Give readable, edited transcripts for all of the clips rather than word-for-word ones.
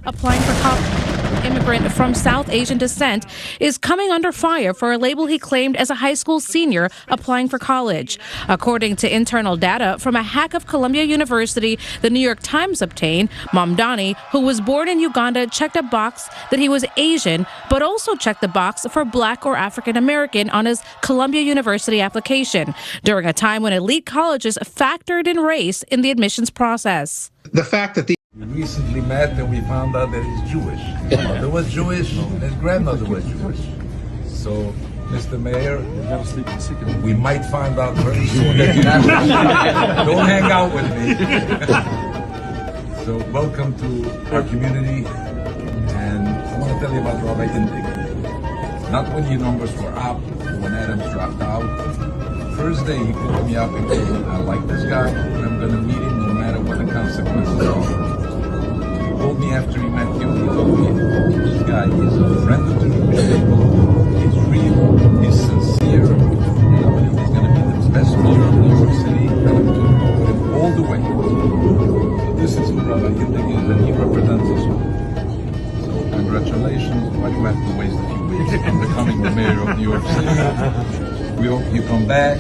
applying for college. Immigrant from South Asian descent is coming under fire for a label he claimed as a high school senior applying for college. According to internal data from a hack of Columbia University, the New York Times obtained, Mamdani, who was born in Uganda, checked a box that he was Asian, but also checked the box for Black or African American on his Columbia University application during a time when elite colleges factored in race in the admissions process. The fact that we recently met and we found out that he's Jewish. His mother was Jewish, his grandmother was Jewish. So, Mr. Mayor, we might find out very soon that you're Jewish. Don't hang out with me. So, welcome to our community. And I want to tell you about Rabbi Indig. Not when your numbers were up, when Adams dropped out. First day he called me up and said, I like this guy, and I'm going to meet him no matter what the consequences are. He told me after he met you, he told me, this guy is a friend of the Jewish people, he's real, he's sincere, and I believe he's going to be the best mayor of New York City, and I'm going to put him all the way. So this is who Rabbi Indig is, and he represents us all. So congratulations, why do you have to waste a few weeks on becoming the mayor of New York City? We hope you come back.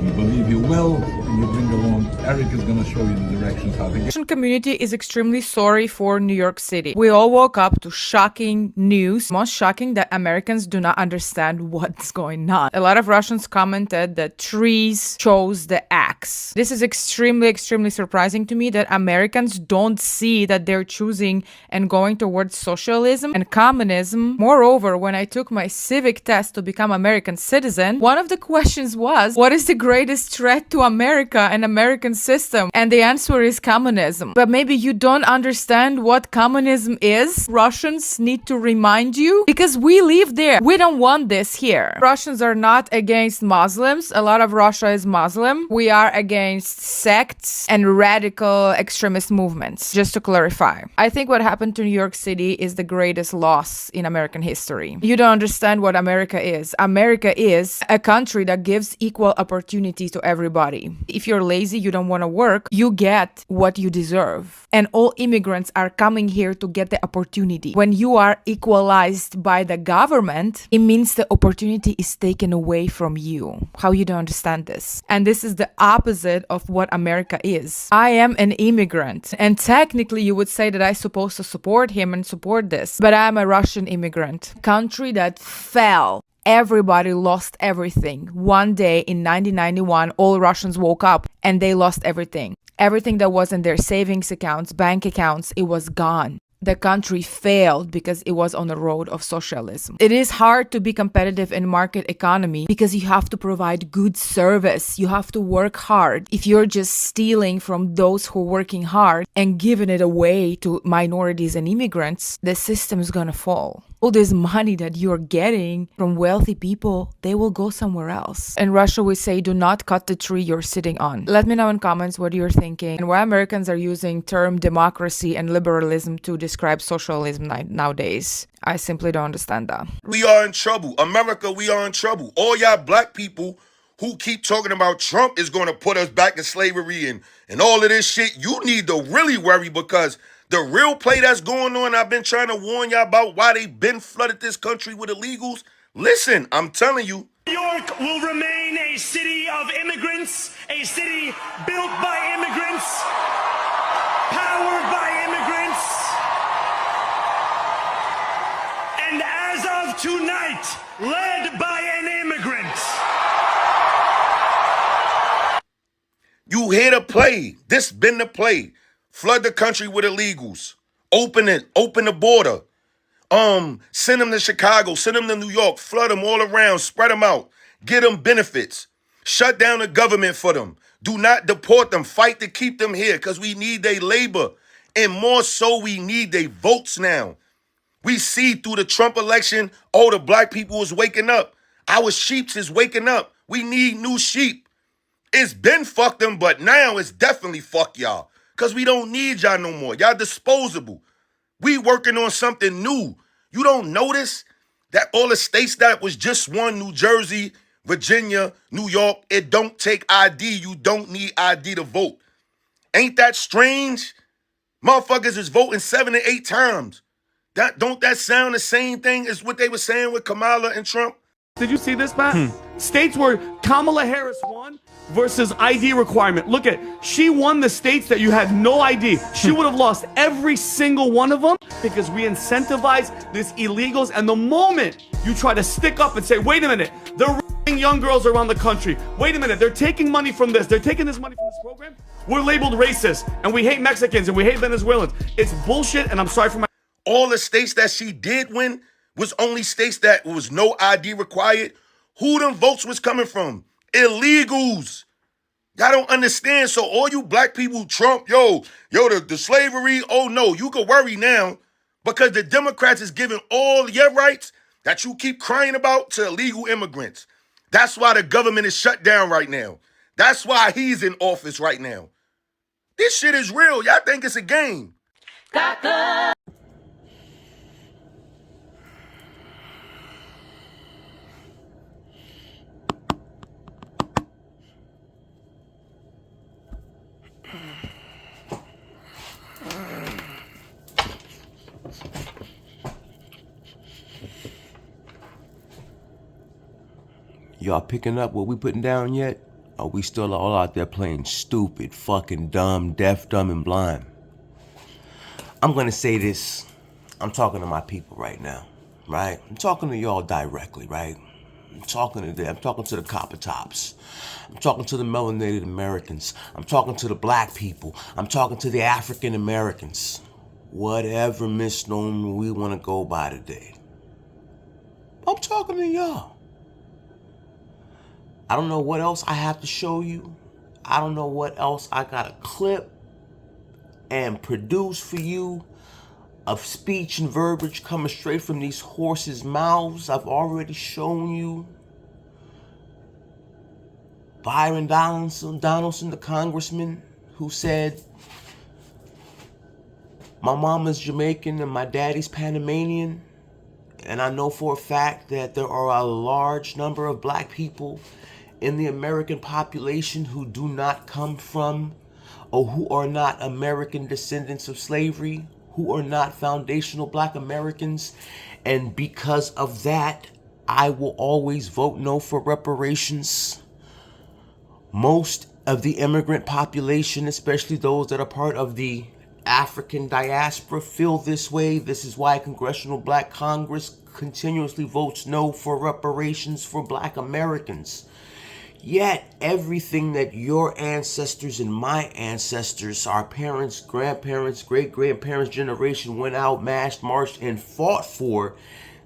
We believe you will. And you bring along. Eric is going to show you the directions how to get. The Russian community is extremely sorry for New York City. We all woke up to shocking news. Most shocking that Americans do not understand what's going on. A lot of Russians commented that trees chose the axe. This is extremely, extremely surprising to me that Americans don't see that they're choosing and going towards socialism and communism. Moreover, when I took my civic test to become American citizen, one of the questions was, what is the greatest threat to America and American system? And the answer is communism. But maybe you don't understand what communism is. Russians need to remind you because we live there. We don't want this here. Russians are not against Muslims. A lot of Russia is Muslim. We are against sects and radical extremist movements, just to clarify. I think what happened to New York City is the greatest loss in American history. You don't understand what America is. America is a country that gives equal opportunity to everybody. If you're lazy, you don't want to work, you get what you deserve. And all immigrants are coming here to get the opportunity. When you are equalized by the government, it means the opportunity is taken away from you. How you don't understand this? And this is the opposite of what America is. I am an immigrant, and technically you would say that I'm supposed to support him and support this, but I'm a Russian immigrant. Country that fell. Everybody lost everything. One day in 1991, all Russians woke up and they lost everything. Everything that was in their savings accounts, bank accounts, it was gone. The country failed because it was on the road of socialism. It is hard to be competitive in market economy because you have to provide good service. You have to work hard. If you're just stealing from those who are working hard and giving it away to minorities and immigrants, the system is gonna fall. All this money that you're getting from wealthy people, they will go somewhere else. In Russia, we say, do not cut the tree you're sitting on. Let me know in comments what you're thinking and why Americans are using term democracy and liberalism to describe socialism nowadays. I simply don't understand that. We are in trouble. America, we are in trouble. All y'all black people who keep talking about Trump is going to put us back in slavery and all of this shit, you need to really worry because the real play that's going on, I've been trying to warn y'all about why they been flooded this country with illegals. Listen, I'm telling you. New York will remain a city of immigrants, a city built by immigrants, powered by immigrants. And as of tonight, led by an immigrant. You hear the play. This been the play. Flood the country with illegals. Open it. Open the border. Send them to Chicago. Send them to New York. Flood them all around. Spread them out. Get them benefits. Shut down the government for them. Do not deport them. Fight to keep them here because we need their labor. And more so, we need their votes now. We see through the Trump election, oh, the black people is waking up. Our sheeps is waking up. We need new sheep. It's been fuck them, but now it's definitely fuck y'all. Because we don't need y'all no more. Y'all disposable. We working on something new. You don't notice that all the states that was just one, New Jersey, Virginia, New York, it don't take ID. You don't need ID to vote. Ain't that strange? Motherfuckers is voting 7 to 8 times. Don't that sound the same thing as what they were saying with Kamala and Trump? Did you see this, Matt? States where Kamala Harris won versus ID requirement. Look at, she won the states that you had no ID. She would have lost every single one of them because we incentivize these illegals. And the moment you try to stick up and say, wait a minute, they're raping young girls around the country. Wait a minute, they're taking money from this. They're taking this money from this program. We're labeled racist and we hate Mexicans and we hate Venezuelans. It's bullshit, and I'm sorry for my... All the states that she did win was only states that was no ID required. Who them votes was coming from? Illegals. Y'all don't understand. So all you black people, Trump, the slavery, oh no, you can worry now because the Democrats is giving all your rights that you keep crying about to illegal immigrants. That's why the government is shut down right now. That's why he's in office right now. This shit is real. Y'all think it's a game. Y'all picking up what we putting down yet? Are we still all out there playing stupid, fucking dumb, deaf, dumb, and blind? I'm gonna say this. I'm talking to my people right now, right? I'm talking to y'all directly, right? I'm talking to them. I'm talking to the copper tops. I'm talking to the melanated Americans. I'm talking to the black people. I'm talking to the African Americans. Whatever misnomer we want to go by today. I'm talking to y'all. I don't know what else I have to show you. I don't know what else I gotta clip and produce for you of speech and verbiage coming straight from these horses' mouths. I've already shown you Byron Donaldson, the congressman, who said, my mama's Jamaican and my daddy's Panamanian. And I know for a fact that there are a large number of black people in the American population who do not come from or who are not American descendants of slavery, who are not foundational black Americans. And because of that, I will always vote no for reparations. Most of the immigrant population, especially those that are part of the African diaspora, feel this way. This is why Congressional Black Congress continuously votes no for reparations for black Americans. Yet everything that your ancestors and my ancestors, our parents, grandparents, great-grandparents generation went out, marched, and fought for,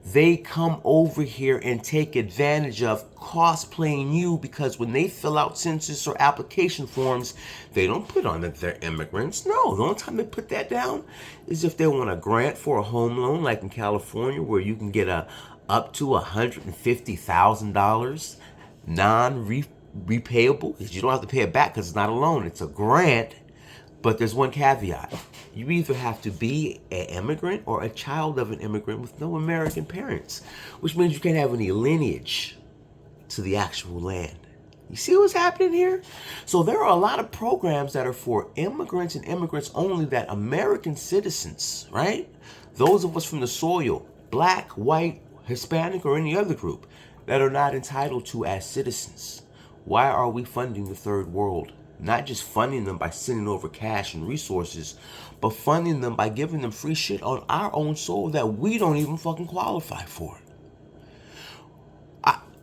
they come over here and take advantage of, cosplaying you, because when they fill out census or application forms, they don't put on that they're immigrants. No, the only time they put that down is if they want a grant for a home loan, like in California, where you can get up to $150,000 non-repayable, because you don't have to pay it back because it's not a loan, it's a grant. But there's one caveat. You either have to be an immigrant or a child of an immigrant with no American parents, which means you can't have any lineage to the actual land. You see what's happening here? So there are a lot of programs that are for immigrants and immigrants only, that American citizens, right? Those of us from the soil, black, white, Hispanic, or any other group, that are not entitled to as citizens. Why are we funding the third world? Not just funding them by sending over cash and resources, but funding them by giving them free shit on our own soil that we don't even fucking qualify for.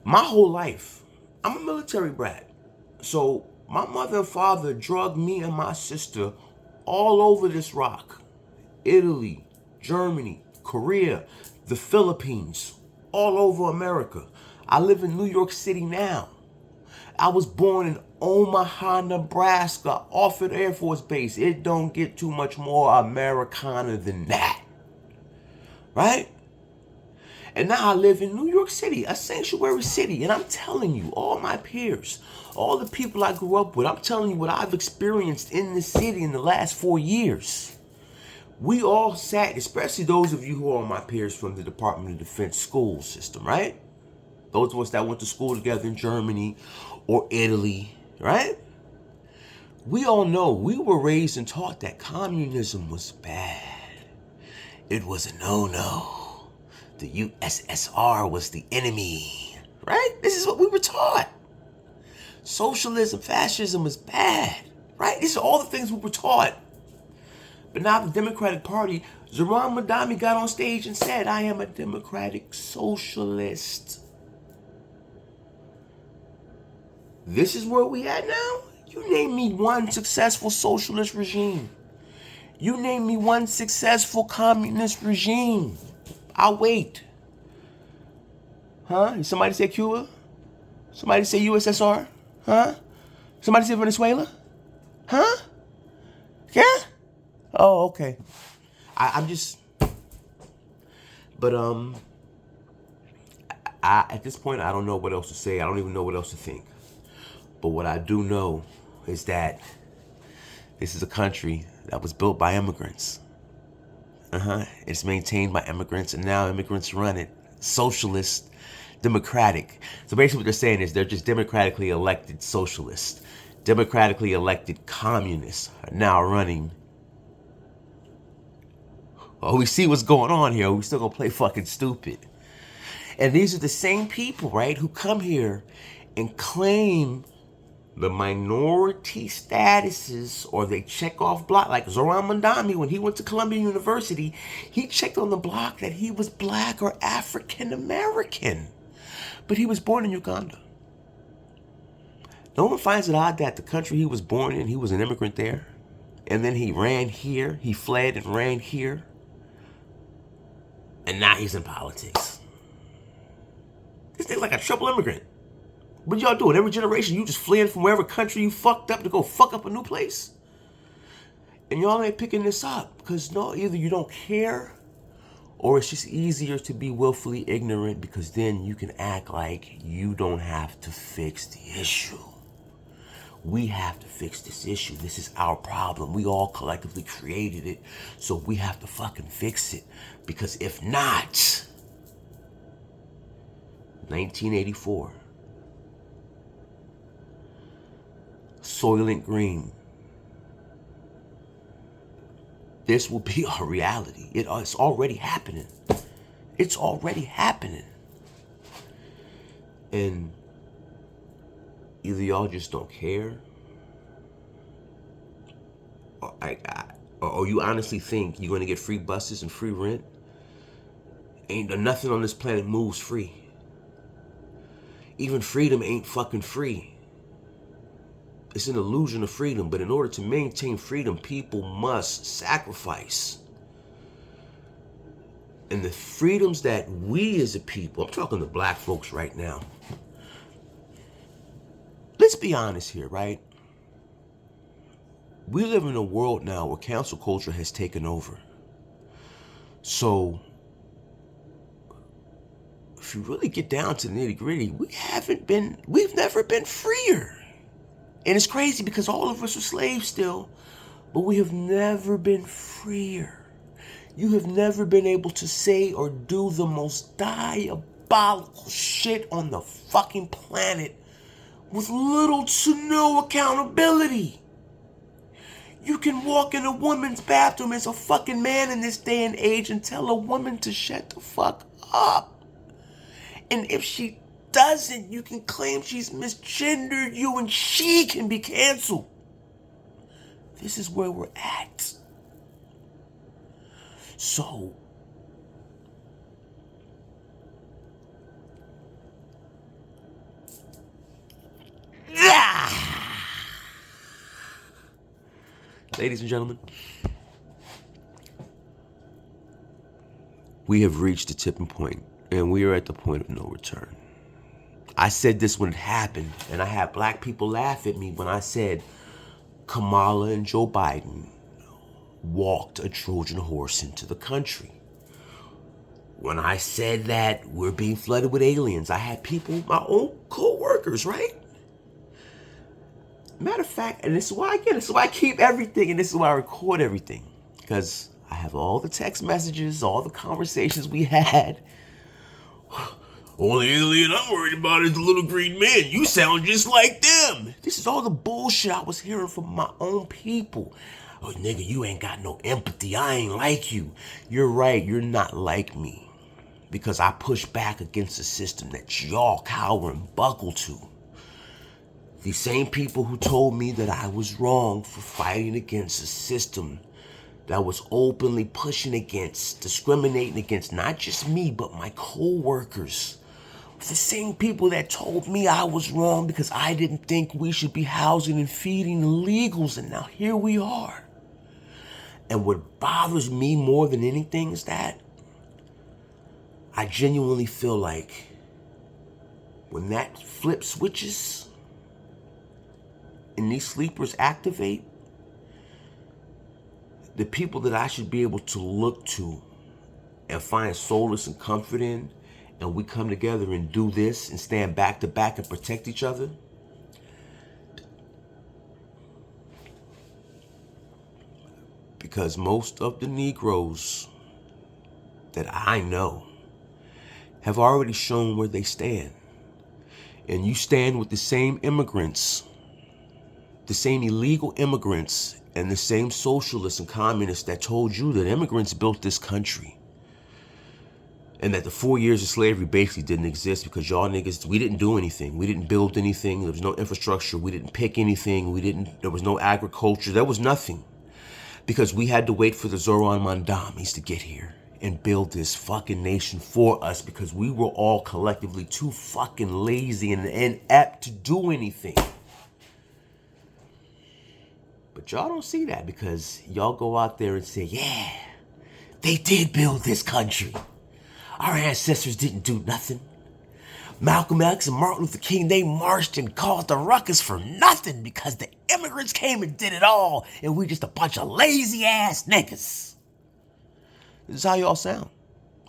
My whole life, I'm a military brat. So my mother and father drugged me and my sister all over this rock. Italy, Germany, Korea, the Philippines, all over America. I live in New York City now. I was born in Omaha, Nebraska, Offutt Air Force Base. It don't get too much more Americana than that, right? And now I live in New York City, a sanctuary city. And I'm telling you, all my peers, all the people I grew up with, I'm telling you what I've experienced in this city in the last 4 years. We all sat, especially those of you who are my peers from the Department of Defense school system, right? Those of us that went to school together in Germany or Italy, right? We all know we were raised and taught that communism was bad. It was a no-no. The USSR was the enemy, right? This is what we were taught. Socialism, fascism is bad, right? These are all the things we were taught. But now the Democratic Party, Zoran Madami got on stage and said, I am a democratic socialist. This is where we at now? You name me one successful socialist regime. You name me one successful communist regime. I'll wait. Huh? Did somebody say Cuba? Somebody say USSR? Huh? Somebody say Venezuela? Huh? Yeah? Oh, okay. I'm just... But, at this point, I don't know what else to say. I don't even know what else to think. But what I do know is that this is a country that was built by immigrants. It's maintained by immigrants, and now immigrants run it. Socialist, democratic. So basically what they're saying is they're just democratically elected socialists. Democratically elected communists are now running. Oh, we see what's going on here. We're still gonna play fucking stupid. And these are the same people, right, who come here and claim the minority statuses, or they check off block, like Zoran Mandami, when he went to Columbia University, he checked on the block that he was black or African American, but he was born in Uganda. No one finds it odd that the country he was born in, he was an immigrant there, and then he ran here, he fled and ran here, and now he's in politics. This thing's like a triple immigrant. What y'all doing? Every generation, you just fleeing from wherever country you fucked up to go fuck up a new place? And y'all ain't picking this up because no, either you don't care or it's just easier to be willfully ignorant because then you can act like you don't have to fix the issue. We have to fix this issue. This is our problem. We all collectively created it, so we have to fucking fix it. Because if not, 1984. Soylent Green. This will be our reality. It's already happening. It's already happening. And either y'all just don't care, or you honestly think you're gonna get free buses and free rent. Ain't nothing on this planet moves free. Even freedom ain't fucking free. It's an illusion of freedom, but in order to maintain freedom, people must sacrifice. And the freedoms that we as a people, I'm talking to black folks right now. Let's be honest here, right? We live in a world now where cancel culture has taken over. So, if you really get down to the nitty-gritty, we've never been freer. And it's crazy because all of us are slaves still, but we have never been freer. You have never been able to say or do the most diabolical shit on the fucking planet with little to no accountability. You can walk in a woman's bathroom as a fucking man in this day and age and tell a woman to shut the fuck up. And if she doesn't, you can claim she's misgendered you and she can be canceled. This is where we're at. So, ladies and gentlemen, we have reached a tipping point, and we are at the point of no return. I said this when it happened, and I had black people laugh at me when I said Kamala and Joe Biden walked a Trojan horse into the country. When I said that we're being flooded with aliens, I had people, my own co-workers, right? Matter of fact, and this is why I get it, so I keep everything, and this is why I record everything, because I have all the text messages, all the conversations we had. Only alien I'm worried about is the little green man. You sound just like them. This is all the bullshit I was hearing from my own people. Oh, nigga, you ain't got no empathy. I ain't like you. You're right, you're not like me. Because I push back against a system that y'all cower and buckle to. These same people who told me that I was wrong for fighting against a system that was openly pushing against, discriminating against not just me, but my co-workers. The same people that told me I was wrong because I didn't think we should be housing and feeding illegals, and now here we are. And what bothers me more than anything is that I genuinely feel like when that flip switches and these sleepers activate, the people that I should be able to look to and find solace and comfort in, and we come together and do this and stand back to back and protect each other, because most of the Negroes that I know have already shown where they stand. And you stand with the same immigrants, the same illegal immigrants, and the same socialists and communists that told you that immigrants built this country. And that the 4 years of slavery basically didn't exist because y'all niggas, we didn't do anything. We didn't build anything. There was no infrastructure. We didn't pick anything. There was no agriculture. There was nothing. Because we had to wait for the Zoran Mandamis to get here and build this fucking nation for us because we were all collectively too fucking lazy and inept to do anything. But y'all don't see that because y'all go out there and say, yeah, they did build this country. Our ancestors didn't do nothing. Malcolm X and Martin Luther King, they marched and caused a ruckus for nothing because the immigrants came and did it all, and we just a bunch of lazy ass niggas. This is how y'all sound.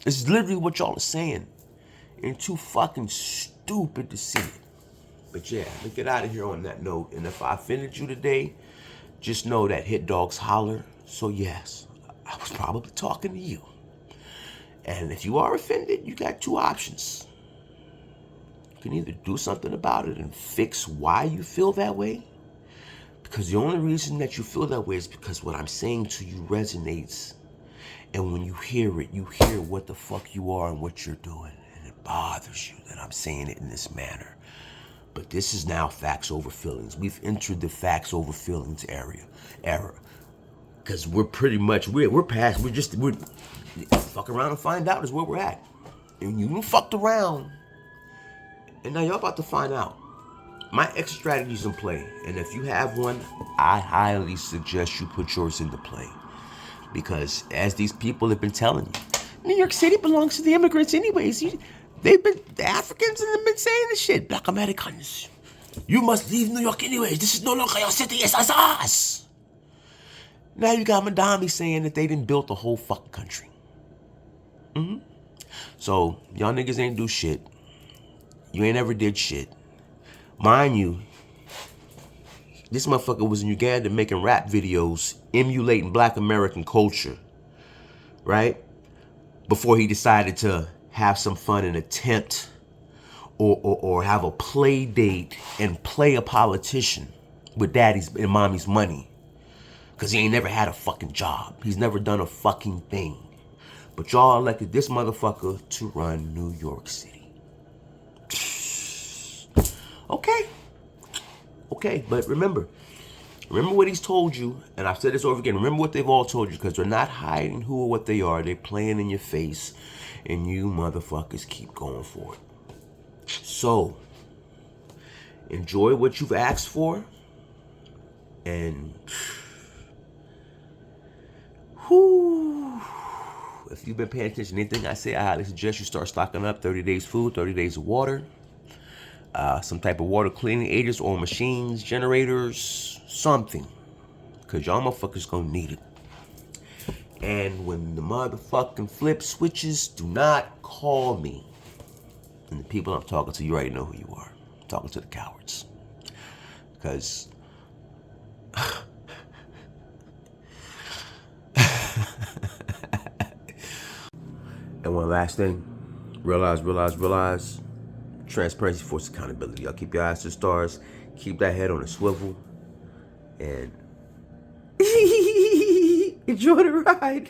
This is literally what y'all are saying. And too fucking stupid to see it. But yeah, let's get out of here on that note. And if I offended you today, just know that hit dogs holler. So yes, I was probably talking to you. And if you are offended, you got two options. You can either do something about it and fix why you feel that way. Because the only reason that you feel that way is because what I'm saying to you resonates. And when you hear it, you hear what the fuck you are and what you're doing. And it bothers you that I'm saying it in this manner. But this is now facts over feelings. We've entered the facts over feelings era. Because we're pretty much, we're past, we're fuck around and find out is where we're at. And you fucked around. And now y'all about to find out. My exit strategy's in play. And if you have one, I highly suggest you put yours into play. Because as these people have been telling you, New York City belongs to the immigrants anyways. The Africans have been saying this shit. Black Americans, you must leave New York anyways. This is no longer your city, it's us. Now you got Madami saying that they didn't build the whole fucking country. So y'all niggas ain't do shit. You ain't ever did shit. Mind you, this motherfucker was in Uganda making rap videos emulating Black American culture, right? Before he decided to have some fun and attempt or have a play date and play a politician with daddy's and mommy's money. Because he ain't never had a fucking job. He's never done a fucking thing. But y'all elected this motherfucker to run New York City. Okay, but remember what he's told you, and I've said this over again. Remember what they've all told you, because they're not hiding who or what they are. They're playing in your face, and you motherfuckers keep going for it. So, enjoy what you've asked for, and if you've been paying attention to anything I say, I highly suggest you start stocking up 30 days food, 30 days of water. Some type of water cleaning agents or machines, generators, something. Because y'all motherfuckers gonna need it. And when the motherfucking flip switches, do not call me. And the people I'm talking to, you already know who you are. I'm talking to the cowards. Because... And one last thing. Realize. Transparency forces accountability. Y'all keep your eyes to the stars. Keep that head on a swivel. And enjoy the ride.